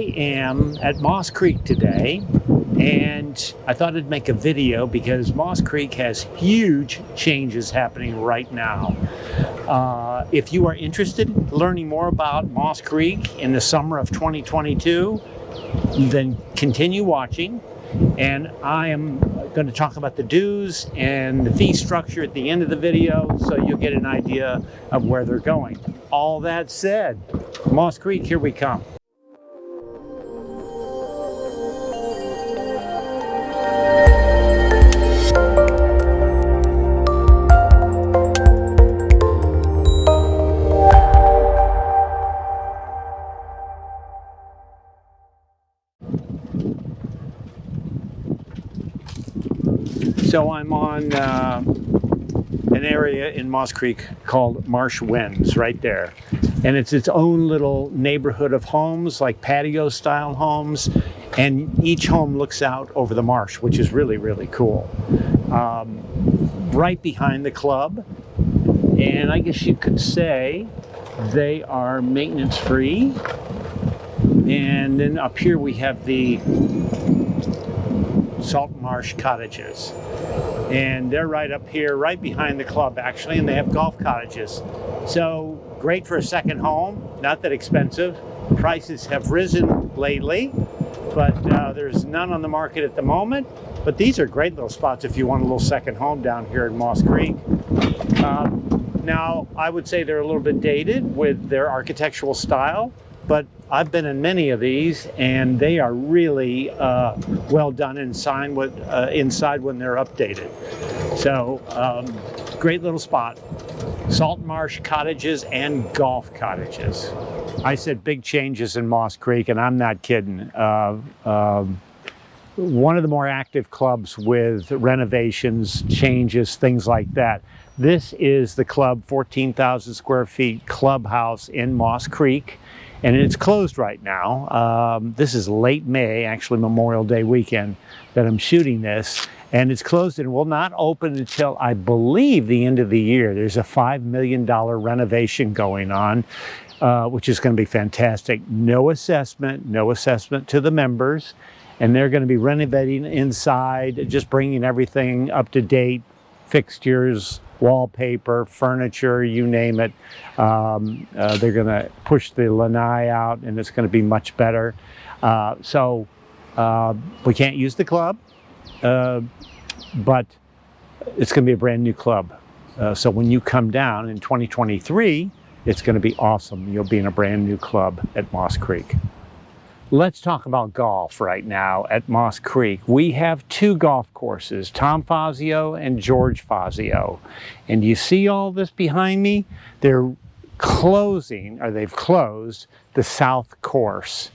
I am at Moss Creek today, and I thought I'd make a video because Moss Creek has huge changes happening right now. If you are interested in learning more about Moss Creek in the summer of 2022, then continue watching. And I am going to talk about the dues and the fee structure at the end of the video so you'll get an idea of where they're going. All that said, Moss Creek, here we come. So I'm on an area in Moss Creek called Marsh Winds, right there. And it's its own little neighborhood of homes, like patio style homes. And each home looks out over the marsh, which is really, really cool. Right behind the club. And I guess you could say they are maintenance free. And then up here we have the Salt Marsh Cottages. And they're right up here, right behind the club actually, and they have golf cottages. So great for a second home, not that expensive. Prices have risen lately, but there's none on the market at the moment. But these are great little spots if you want a little second home down here in Moss Creek. Now, I would say they're a little bit dated with their architectural style, but I've been in many of these, and they are really well done inside when they're updated. So, great little spot. Salt Marsh Cottages and golf cottages. I said big changes in Moss Creek, and I'm not kidding. One of the more active clubs with renovations, changes, things like that. This is the club, 14,000 square feet clubhouse in Moss Creek. And it's closed right now. This is late May, actually Memorial Day weekend, that I'm shooting this. And it's closed and will not open until, I believe, the end of the year. There's a $5 million renovation going on, which is going to be fantastic. No assessment to the members. And they're going to be renovating inside, just bringing everything up to date, fixtures, wallpaper, furniture, you name it. They're going to push the lanai out, and it's going to be much better. So we can't use the club, but it's going to be a brand new club. So when you come down in 2023, it's going to be awesome. You'll be in a brand new club at Moss Creek. Let's talk about golf right now at Moss Creek. We have two golf courses, Tom Fazio and George Fazio. And you see all this behind me? They're closing, or they've closed, the south course.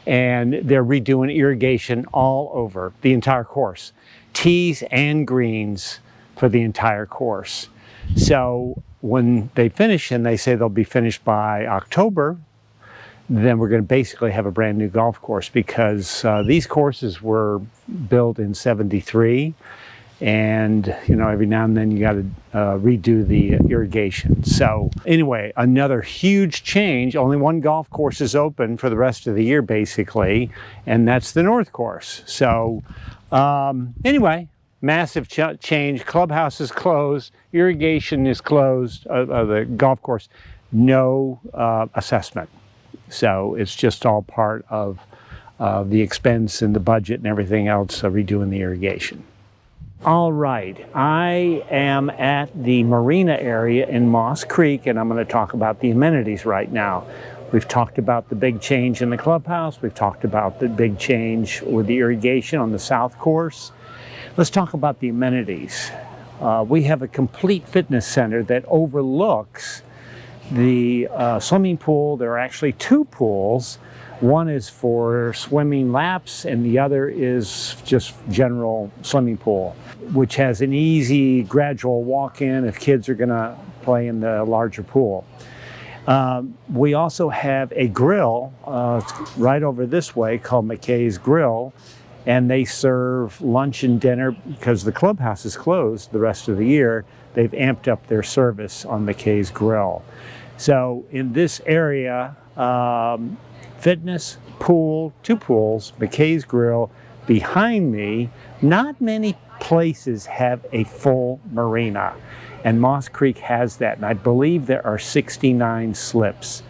And they're redoing irrigation all over the entire course. Tees and greens for the entire course. So when they finish, and they say they'll be finished by October, then we're going to basically have a brand new golf course, because these courses were built in '73, and you know, every now and then you got to redo the irrigation. So anyway, another huge change. Only one golf course is open for the rest of the year basically, and that's the North Course. So anyway, massive change. Clubhouse is closed, irrigation is closed, the golf course, no assessment. So it's just all part of the expense and the budget and everything else of redoing the irrigation. All right, I am at the marina area in Moss Creek, and I'm going to talk about the amenities right now. We've talked about the big change in the clubhouse. We've talked about the big change with the irrigation on the south course. Let's talk about the amenities. We have a complete fitness center that overlooks the swimming pool. There are actually two pools. One is for swimming laps, and the other is just general swimming pool, which has an easy, gradual walk-in if kids are going to play in the larger pool. We also have a grill right over this way called McKay's Grill, and they serve lunch and dinner. Because the clubhouse is closed the rest of the year, they've amped up their service on McKay's Grill. So in this area, fitness, pool, 2 pools, McKay's Grill. Behind me, not many places have a full marina, and Moss Creek has that, and I believe there are 69 slips.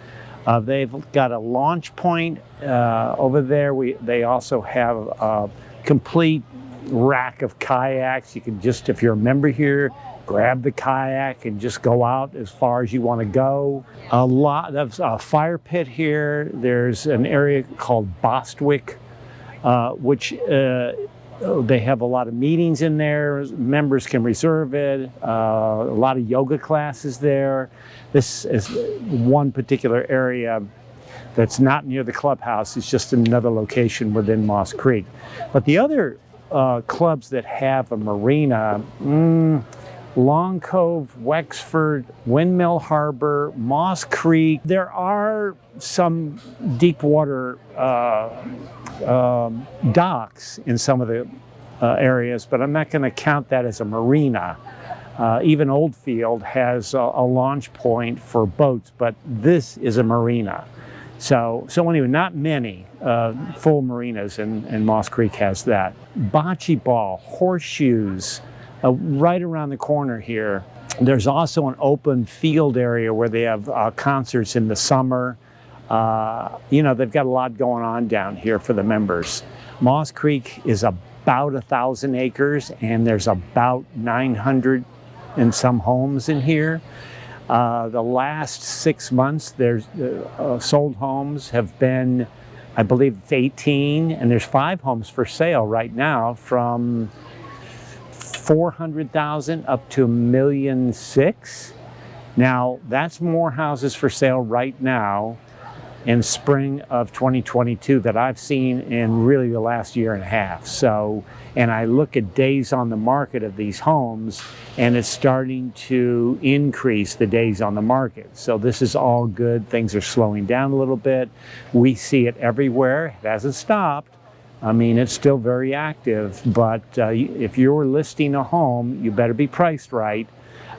They've got a launch point over there. They also have a complete rack of kayaks. You can just, if you're a member here, grab the kayak and just go out as far as you want to go. A lot of a fire pit here. There's an area called Bostwick, which they have a lot of meetings in there. Members can reserve it. A lot of yoga classes there. This is one particular area that's not near the clubhouse. It's just another location within Moss Creek. But the other clubs that have a marina, Long Cove, Wexford, Windmill Harbor, Moss Creek. There are some deep water docks in some of the areas, but I'm not going to count that as a marina. Even Oldfield has a launch point for boats, but this is a marina. So anyway, not many full marinas, and Moss Creek has that. Bocce ball, horseshoes, right around the corner here. There's also an open field area where they have concerts in the summer. You know, they've got a lot going on down here for the members. Moss Creek is about 1,000 acres, and there's about 900 and some homes in here. The last 6 months, there's sold homes have been, I believe it's 18, and there's 5 homes for sale right now from 400,000 up to $1.6 million. Now, that's more houses for sale right now in spring of 2022 that I've seen in really the last year and a half. So, and I look at days on the market of these homes, and it's starting to increase the days on the market. So this is all good. Things are slowing down a little bit. We see it everywhere. It hasn't stopped. I mean, it's still very active, but if you're listing a home, you better be priced right,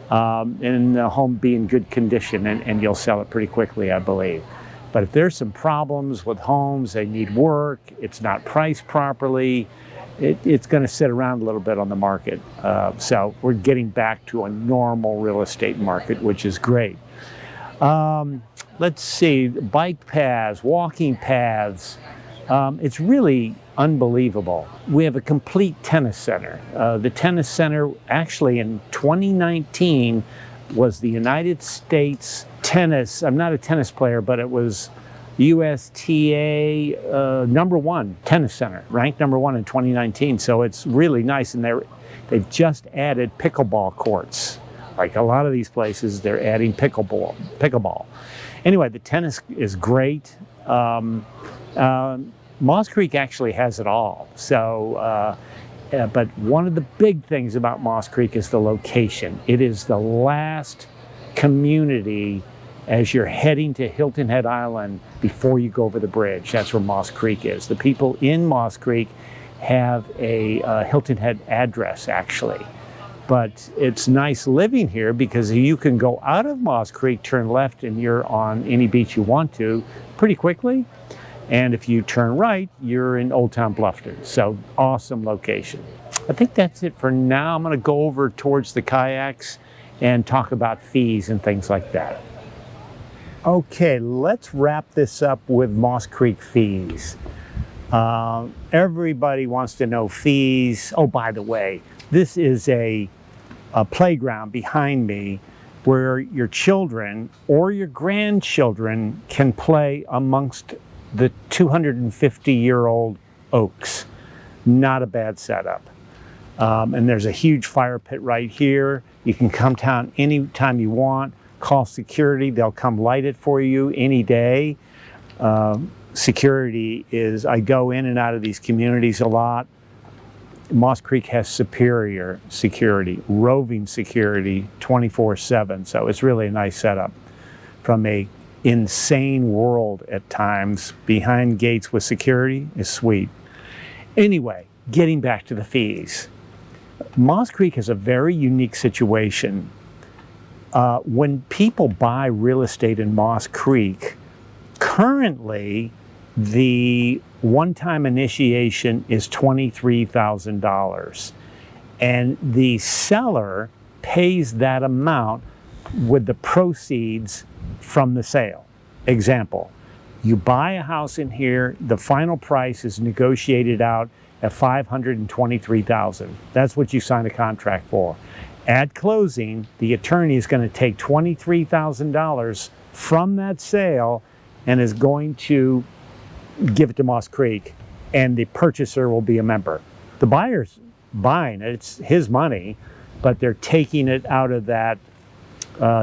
and the home be in good condition, and you'll sell it pretty quickly, I believe. But if there's some problems with homes, they need work, it's not priced properly, it's going to sit around a little bit on the market. So we're getting back to a normal real estate market, which is great. Let's see, bike paths, walking paths. It's really unbelievable. We have a complete tennis center. The tennis center actually in 2019 was the United States tennis, I'm not a tennis player, but it was USTA #1 tennis center, ranked #1 in 2019. So it's really nice, and they've just added pickleball courts. Like a lot of these places, they're adding pickleball. Anyway, the tennis is great. Moss Creek actually has it all. So, but one of the big things about Moss Creek is the location. It is the last community as you're heading to Hilton Head Island before you go over the bridge. That's where Moss Creek is. The people in Moss Creek have a Hilton Head address, actually. But it's nice living here because you can go out of Moss Creek, turn left, and you're on any beach you want to pretty quickly. And if you turn right, you're in Old Town Bluffton. So awesome location. I think that's it for now. I'm going to go over towards the kayaks and talk about fees and things like that. Okay, let's wrap this up with Moss Creek fees. Everybody wants to know fees. Oh, by the way, this is a playground behind me where your children or your grandchildren can play amongst the 250-year-old oaks. Not a bad setup. And there's a huge fire pit right here. You can come down anytime you want. Call security, they'll come light it for you any day. Security is, I go in and out of these communities a lot. Moss Creek has superior security, roving security 24/7. So it's really a nice setup. From a insane world at times, behind gates with security is sweet. Anyway, getting back to the fees. Moss Creek has a very unique situation. When people buy real estate in Moss Creek, currently The one-time initiation is $23,000, and the seller pays that amount with the proceeds from the sale. Example, you buy a house in here, the final price is negotiated out at $523,000. That's what you sign a contract for. At closing, the attorney is going to take $23,000 from that sale and is going to give it to Moss Creek, and the purchaser will be a member. The buyer's buying it, it's his money, but they're taking it out of that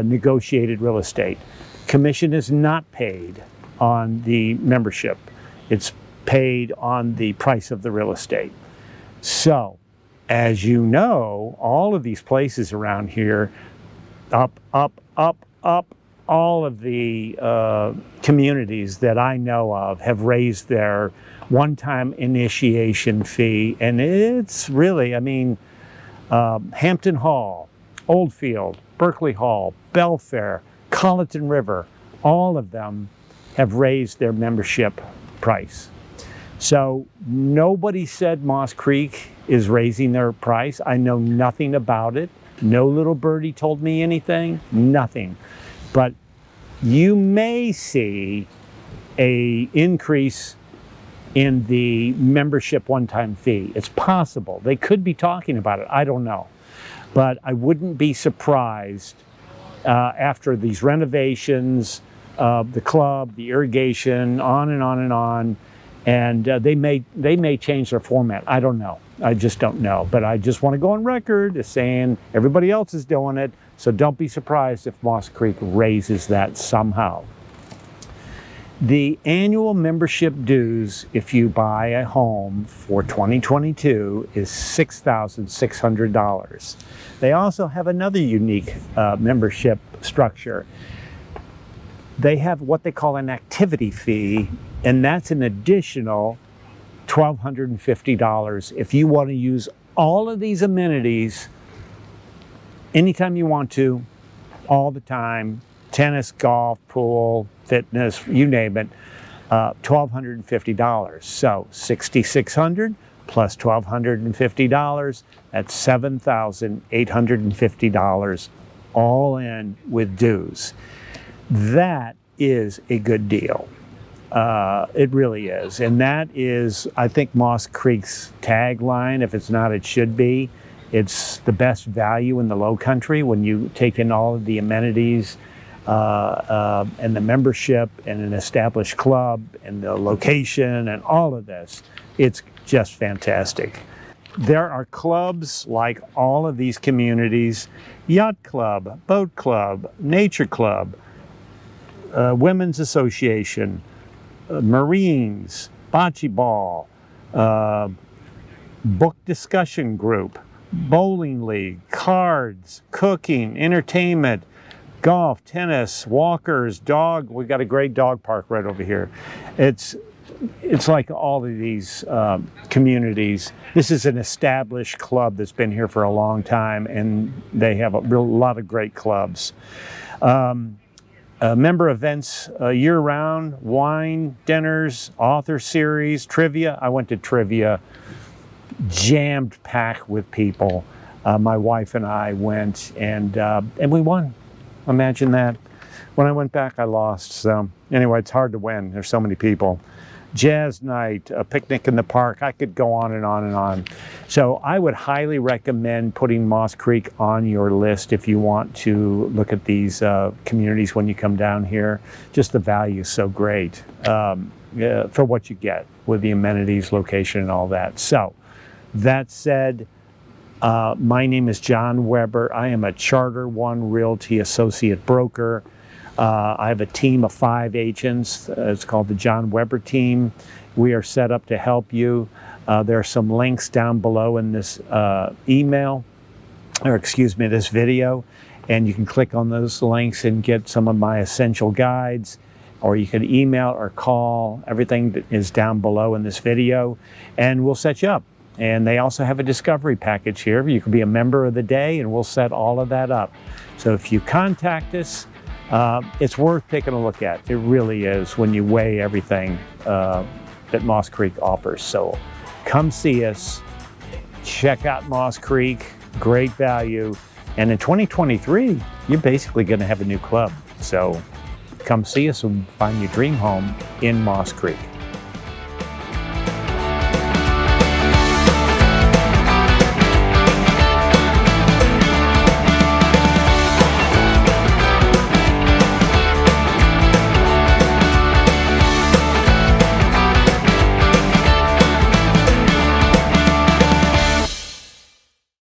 negotiated real estate. Commission is not paid on the membership. It's paid on the price of the real estate. So, as you know, all of these places around here, up, all of the communities that I know of have raised their one-time initiation fee, and it's really, I mean, Hampton Hall, Oldfield, Berkeley Hall, Belfair, Colleton River, all of them have raised their membership price. So nobody said Moss Creek is raising their price. I know nothing about it. No little birdie told me anything, nothing. But you may see an increase in the membership one-time fee. It's possible. They could be talking about it. I don't know. But I wouldn't be surprised after these renovations, the club, the irrigation, on and on and on, and they may change their format. I don't know. I just don't know. But I just want to go on record as saying everybody else is doing it, so don't be surprised if Moss Creek raises that somehow. The annual membership dues, if you buy a home for 2022, is $6,600. They also have another unique membership structure. They have what they call an activity fee, and that's an additional $1,250 if you want to use all of these amenities anytime you want to, all the time. Tennis, golf, pool, fitness, you name it, $1,250. So $6,600 plus $1,250, that's $7,850 all in with dues. That is a good deal. It really is. And that is, I think, Moss Creek's tagline. If it's not, it should be. It's the best value in the Low Country when you take in all of the amenities and the membership and an established club and the location and all of this. It's just fantastic. There are clubs like all of these communities: Yacht Club, Boat Club, Nature Club, Women's Association, Marines, Bocce Ball, Book Discussion Group, Bowling League, cards, cooking, entertainment, golf, tennis, walkers, dog. We got a great dog park right over here. It's like all of these communities. This is an established club that's been here for a long time, and they have a lot of great clubs. Member events year-round, wine, dinners, author series, trivia. I went to trivia, jammed packed with people. My wife and I went, and we won. Imagine that. When I went back, I lost. So anyway, it's hard to win. There's so many people. Jazz night, a picnic in the park. I could go on and on and on. So I would highly recommend putting Moss Creek on your list if you want to look at these communities when you come down here. Just the value is so great for what you get with the amenities, location, and all that. So that said, my name is John Weber. I am a Charter One Realty Associate Broker. I have a team of 5 agents. It's called the John Weber team. We are set up to help you. There are some links down below in this this video, and you can click on those links and get some of my essential guides, or you can email or call. Everything is down below in this video, and we'll set you up. And they also have a discovery package here. You can be a member of the day, and we'll set all of that up. So if you contact us, it's worth taking a look at. It really is when you weigh everything. that Moss Creek offers. So come see us, check out Moss Creek, great value. And in 2023, you're basically going to have a new club. So come see us and find your dream home in Moss Creek.